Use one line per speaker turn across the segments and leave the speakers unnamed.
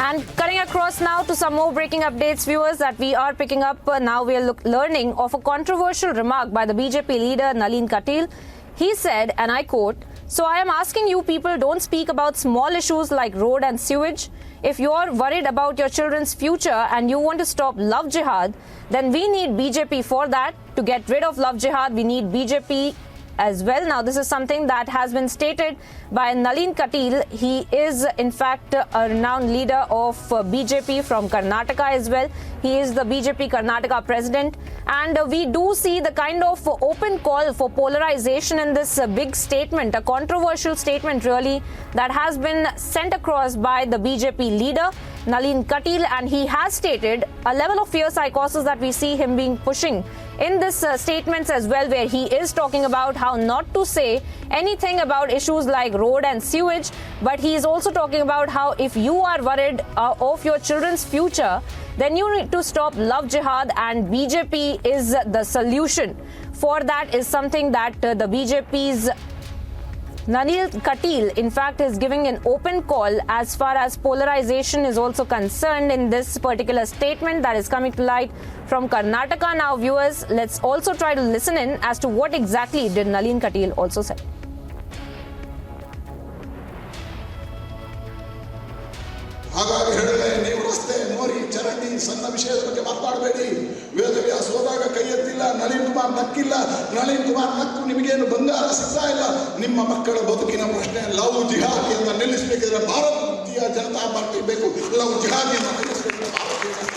And cutting across now to some more breaking updates, viewers, that we are picking up. Now we are learning of a controversial remark by the BJP leader Nalin Kateel. He said, and I quote, "So I am asking you people, don't speak about small issues like road and sewage. If you are worried about your children's future and you want to stop love jihad, then we need BJP for that. To get rid of love jihad, we need BJP as well." Now, this is something that has been stated by Nalin Kateel. He is, in fact, a renowned leader of BJP from Karnataka as well. He is the BJP Karnataka president. And we do see the kind of open call for polarization in this big statement, a controversial statement really, that has been sent across by the BJP leader, Nalin Kateel, and he has stated a level of fear psychosis that we see him being pushing in this statements as well, where he is talking about how not to say anything about issues like road and sewage, but he is also talking about how if you are worried of your children's future, then you need to stop love jihad, and BJP is the solution. For that is something that the BJP's Nalin Kateel, in fact, is giving an open call as far as polarization is also concerned in this particular statement that is coming to light from Karnataka. Now, viewers, let's also try to listen in as to what exactly did Nalin Kateel also say.
ಹಾಗಾಗಿ ಹೇಳಿದ್ರೆ ನೀವು ರಸ್ತೆ ಮೋರಿ ಚರಂಡಿ ಸಣ್ಣ ವಿಷಯದ ಬಗ್ಗೆ ಮಾತಾಡಬೇಡಿ. ವೇದವ್ಯಾಸ ಹೋದಾಗ ಕೈ ಎತ್ತಿಲ್ಲ, ನಳಿನ್ ಕುಮಾರ್ ನಕ್ಕಿಲ್ಲ. ನಳಿನ್ ಕುಮಾರ್ ನಕ್ಕು ನಿಮಗೇನು ಬಂಗಾರ ಸಿಗ್ತಾ ಇಲ್ಲ. ನಿಮ್ಮ ಮಕ್ಕಳ ಬದುಕಿನ ಪ್ರಶ್ನೆ ಲವ್ ಜಿಹಾದಿ ಅಂತ ನಿಲ್ಲಿಸಬೇಕಿದ್ರೆ ಭಾರತೀಯ ಜನತಾ ಪಾರ್ಟಿ ಬೇಕು. ಲವ್ ಜಿಹಾದಿಯನ್ನು ನಿಲ್ಲಿಸಬೇಕಿದ್ರೆ Bharatiya Janata party.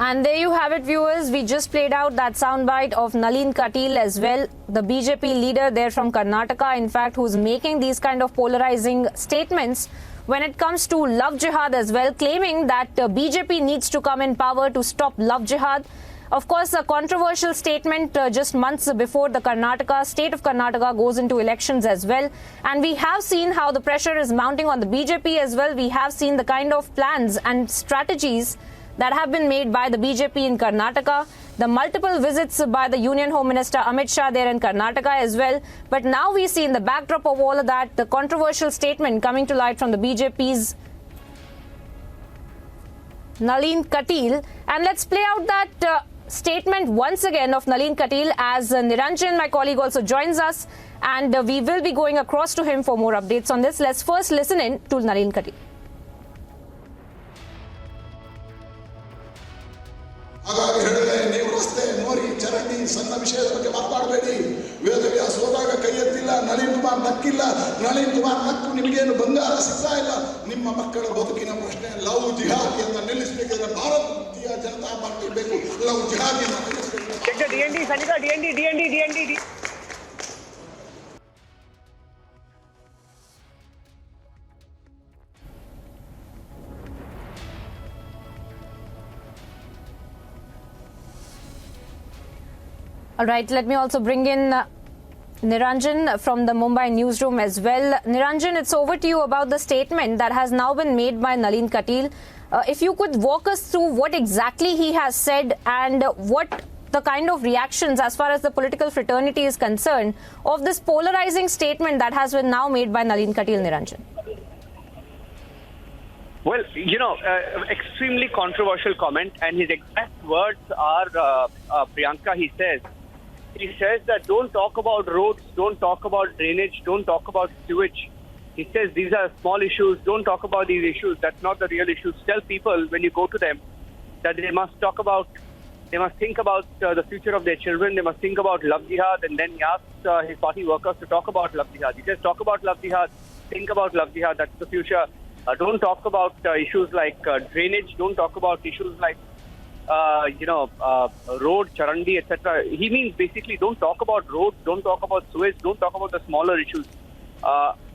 And there you have it, viewers. We just played out that soundbite of Nalin Kateel as well, the BJP leader there from Karnataka, in fact, who's making these kind of polarizing statements when it comes to love jihad as well, claiming that BJP needs to come in power to stop love jihad. Of course, a controversial statement just months before the state of Karnataka goes into elections as well. And we have seen how the pressure is mounting on the BJP as well. We have seen the kind of plans and strategies that have been made by the BJP in Karnataka, the multiple visits by the Union Home Minister Amit Shah there in Karnataka as well. But now we see in the backdrop of all of that, the controversial statement coming to light from the BJP's Nalin Kateel. And let's play out that statement once again of Nalin Kateel as Niranjan, my colleague, also joins us. And we will be going across to him for more updates on this. Let's first listen in to Nalin Kateel.
ಹಾಗಾಗಿ ಹೇಳಿದ್ರೆ ನೀವು ರಸ್ತೆ ಮೋರಿ ಚರಂಡಿ ಸಣ್ಣ ವಿಷಯದ ಬಗ್ಗೆ ಮಾತಾಡಬೇಡಿ. ವೇದವ್ಯಾಸ ಹೋದಾಗ ಕೈ ಎತ್ತಿಲ್ಲ, ನಳಿನ್ ಕುಮಾರ್ ನಕ್ಕಿಲ್ಲ. ನಳಿನ್ ಕುಮಾರ್ ನಕ್ಕು ನಿಮಗೇನು ಬಂಗಾರ ಸಿಗ್ತಾ ಇಲ್ಲ. ನಿಮ್ಮ ಮಕ್ಕಳ ಬದುಕಿನ ಪ್ರಶ್ನೆ ಲವ್ ಜಿಹಾದಿ ಅಂತ ನಿಲ್ಲಿಸಬೇಕಿದ್ರೆ ಭಾರತೀಯ ಜನತಾ ಪಾರ್ಟಿ ಬೇಕು. ಲವ್ ಜಿಹಾದಿಯನ್ನು ನಿಲ್ಲಿಸಬೇಕಿದ್ರೆ
All right, let me also bring in Niranjan from the Mumbai newsroom as well. Niranjan, it's over to you about the statement that has now been made by Nalin Kateel. If you could walk us through what exactly he has said and what the kind of reactions as far as the political fraternity is concerned of this polarizing statement that has been now made by Nalin Kateel, Niranjan.
Well, extremely controversial comment, and his exact words are, Priyanka, he says that don't talk about roads, don't talk about drainage, don't talk about sewage. He says these are small issues, don't talk about these issues, that's not the real issues. Tell people when you go to them that they must think about the future of their children, they must think about love jihad, and then he asks his party workers to talk about love jihad. He says talk about love jihad, think about love jihad, that's the future. Don't talk about issues like drainage, don't talk about issues like road, charandi, etc. He means basically don't talk about roads, don't talk about sewage, don't talk about the smaller issues.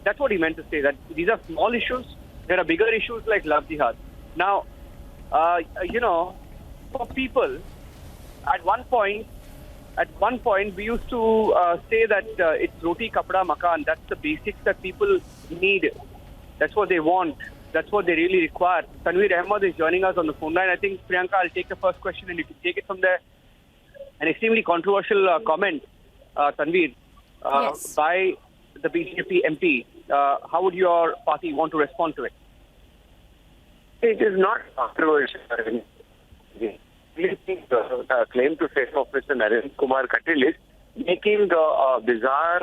That's what he meant to say, that these are small issues. There are bigger issues like love jihad. Now, for people, at one point we used to say that it's roti, kapda, makan. That's the basics that people need. That's what they want. That's what they really require. Tanveer Ahmed is joining us on the phone line. I think, Priyanka, I'll take the first question and you can take it from there. An extremely controversial comment, Tanveer,
Yes.
by the BJP MP. How would your party want to respond to it?
It is not controversial. The claim to fame of Mr. Nalin Kumar Kateel is making a bizarre.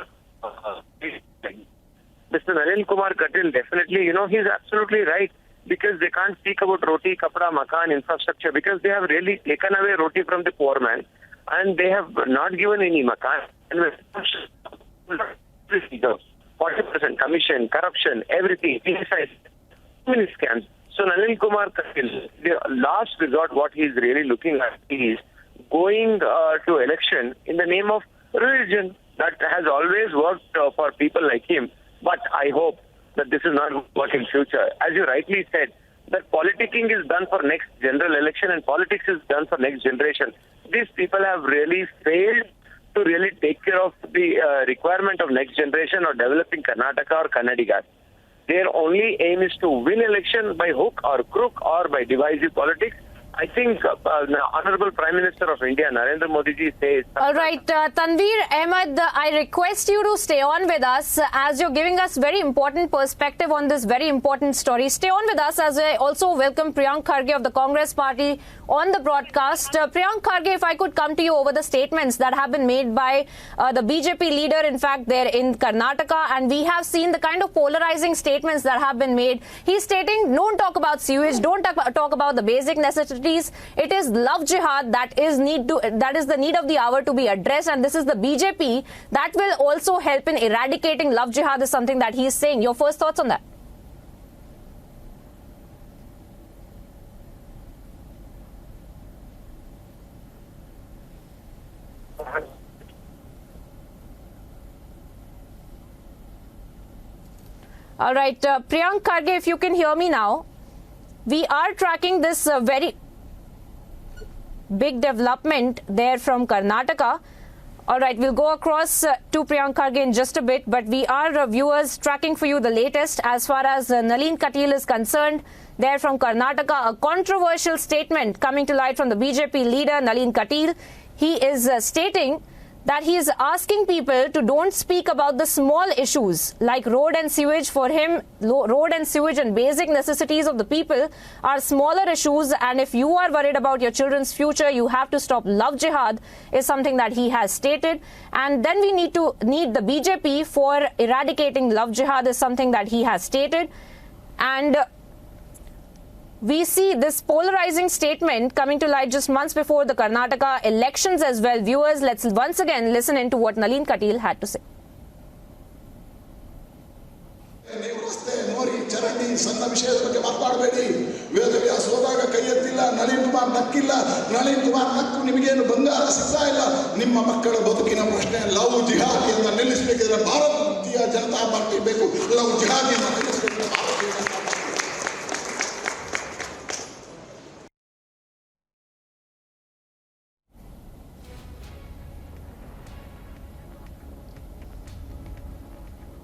Mr. Nalin Kumar Kateel definitely, he's absolutely right, because they can't speak about roti, kapda, makan, infrastructure, because they have really taken away roti from the poor man and they have not given any makan. And 40% commission, corruption, everything, many scams. So Nalin Kumar Kateel, the last resort, what he's really looking at is going to election in the name of religion. That has always worked for people like him. But I hope that this is not going to work in future. As you rightly said, that politicking is done for next general election and politics is done for next generation. These people have really failed to really take care of the requirement of next generation or developing Karnataka or Kannadigas. Their only aim is to win election by hook or crook or by divisive politics. I think the Honorable Prime Minister of India, Narendra Modi ji, says...
All right, Tanveer Ahmed, I request you to stay on with us as you're giving us very important perspective on this very important story. Stay on with us as I also welcome Priyank Kharge of the Congress Party on the broadcast. Priyank Kharge, if I could come to you over the statements that have been made by the BJP leader, in fact, there in Karnataka, and we have seen the kind of polarizing statements that have been made. He's stating, don't talk about sewage, don't talk about the basic necessities. It is love jihad that is the need of the hour to be addressed, and this is the BJP that will also help in eradicating love jihad is something that he is saying. Your first thoughts on that? All right, Priyank Kharge, if you can hear me now, we are tracking this very big development there from Karnataka. All right, we'll go across to Priyank Kharge in just a bit, but we are, viewers, tracking for you the latest as far as Nalin Kateel is concerned. There from Karnataka, a controversial statement coming to light from the BJP leader Nalin Kateel. He is stating that he is asking people to don't speak about the small issues like road and sewage. For him, road and sewage and basic necessities of the people are smaller issues, and if you are worried about your children's future, you have to stop love jihad is something that he has stated. And then we need the BJP for eradicating love jihad is something that he has stated. And we see this polarizing statement coming to light just months before the Karnataka elections as well. Viewers, let's once again listen into what Nalin Kateel had to say.
ನೀವು ರಸ್ತೆ ಮೋರಿ ಚರಂಡಿ ಸಣ್ಣ ವಿಷಯದ ಬಗ್ಗೆ ಮಾತಾಡಬೇಡಿ. ವೇದವ್ಯಾಸ ಹೋದಾಗ ಕೈ ಎತ್ತಿಲ್ಲ, ನಳಿನ್ ಕುಮಾರ್ ನಕ್ಕಿಲ್ಲ. ನಳಿನ್ ಕುಮಾರ್ ನಕ್ಕು ನಿಮಗೇನು ಬಂಗಾರ ಸಿಗ್ತಾ ಇಲ್ಲ. ನಿಮ್ಮ ಮಕ್ಕಳ ಬದುಕಿನ ಪ್ರಶ್ನೆ ಲವ್ ಜಿಹಾದಿಯನ್ನು ನಿಲ್ಲಿಸಬೇಕಿದ್ರೆ ಭಾರತೀಯ ಜನತಾ ಪಾರ್ಟಿ ಬೇಕು. ಲವ್ ಜಿಹಾದಿಯನ್ನು ನಿಲ್ಲಿಸಬೇಕಿದ್ರೆ Bharatiya Janata party.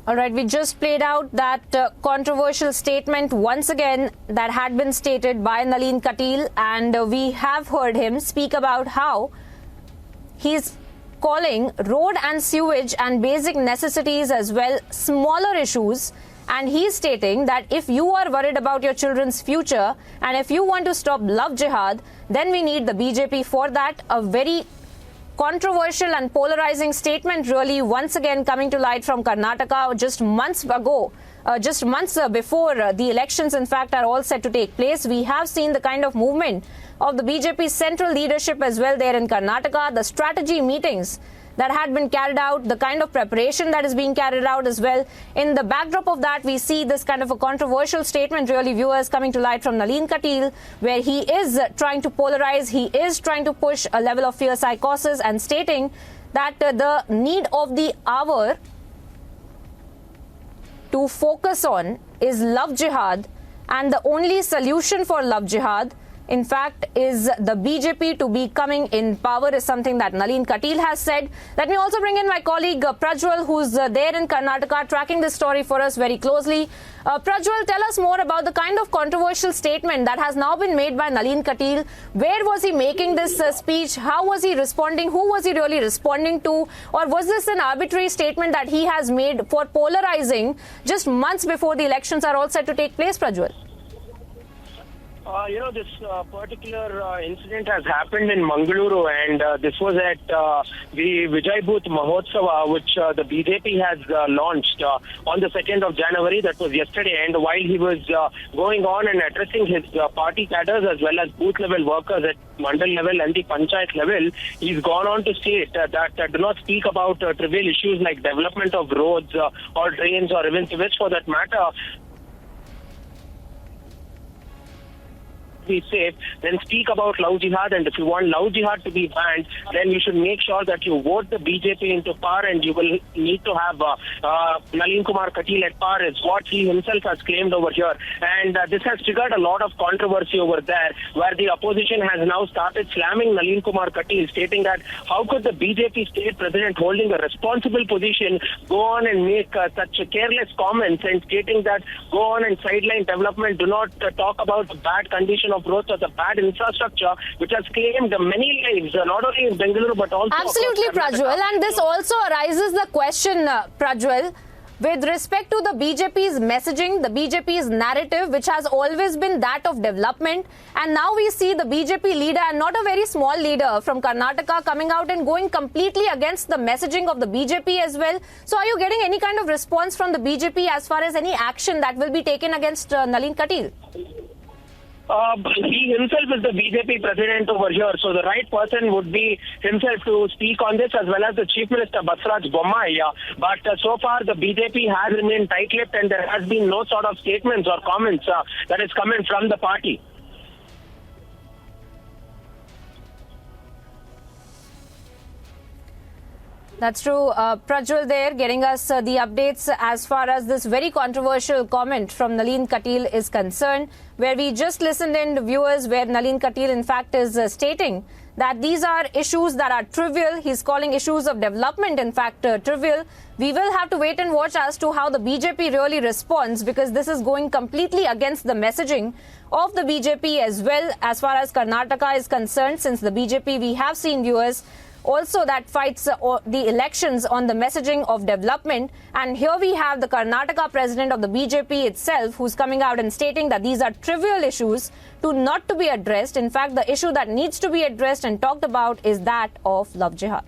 All right, we just played out that controversial statement once again that had been stated by Nalin Kateel, and we have heard him speak about how he's calling road and sewage and basic necessities as well smaller issues, and he's stating that if you are worried about your children's future and if you want to stop love jihad, then we need the BJP for that. A very controversial and polarizing statement really once again coming to light from Karnataka just months ago, before the elections in fact are all set to take place. We have seen the kind of movement of the BJP central leadership as well there in Karnataka, the strategy meetings that had been carried out, the kind of preparation that is being carried out as well. In the backdrop of that, we see this kind of a controversial statement, really, viewers, coming to light from Nalin Kateel, where he is trying to polarize, he is trying to push a level of fear psychosis and stating that the need of the hour to focus on is love jihad, and the only solution for love jihad in fact, is the BJP to be coming in power is something that Nalin Kateel has said. Let me also bring in my colleague Prajwal, who's there in Karnataka, tracking this story for us very closely. Prajwal, tell us more about the kind of controversial statement that has now been made by Nalin Kateel. Where was he making this speech? How was he responding? Who was he really responding to? Or was this an arbitrary statement that he has made for polarizing just months before the elections are all set to take place, Prajwal?
This particular incident has happened in Mangaluru, and this was at the Vijay Booth Mahotsava, which the BJP has launched on the 2nd of January. That was yesterday. And while he was going on and addressing his party cadres as well as booth-level workers at mandal level and the panchayat level, he's gone on to state that do not speak about trivial issues like development of roads or drains or even sewage for that matter. Be safe, then speak about love jihad, and if you want love jihad to be banned, then you should make sure that you vote the BJP into power, and you will need to have Nalin Kumar Kateel at power, is what he himself has claimed over here. And this has triggered a lot of controversy over there, where the opposition has now started slamming Nalin Kumar Kateel, stating that how could the BJP state president holding a responsible position go on and make such careless comments, and stating that go on and sideline development, do not talk about the bad condition of roads or the bad infrastructure, which has claimed many lives, not only in Bengaluru but also
absolutely, Prajwal. And this also arises the question, Prajwal, with respect to the BJP's messaging, the BJP's narrative, which has always been that of development. And now we see the BJP leader, and not a very small leader from Karnataka, coming out and going completely against the messaging of the BJP as well. So are you getting any kind of response from the BJP as far as any action that will be taken against Nalin Kateel?
He himself is the BJP president over here, so the right person would be himself to speak on this, as well as the Chief Minister Basraj Bommai. But so far the BJP has remained tight-lipped, and there has been no sort of statements or comments that is coming from the party.
That's true. Prajwal there getting us the updates as far as this very controversial comment from Nalin Kateel is concerned, where we just listened in, viewers, where Nalin Kateel in fact is stating that these are issues that are trivial. He's calling issues of development in fact trivial. We will have to wait and watch as to how the BJP really responds, because this is going completely against the messaging of the BJP as well as far as Karnataka is concerned, since the BJP, we have seen, viewers, also that fights the elections on the messaging of development. And here we have the Karnataka president of the BJP itself, who's coming out and stating that these are trivial issues not to be addressed. In fact, the issue that needs to be addressed and talked about is that of love jihad.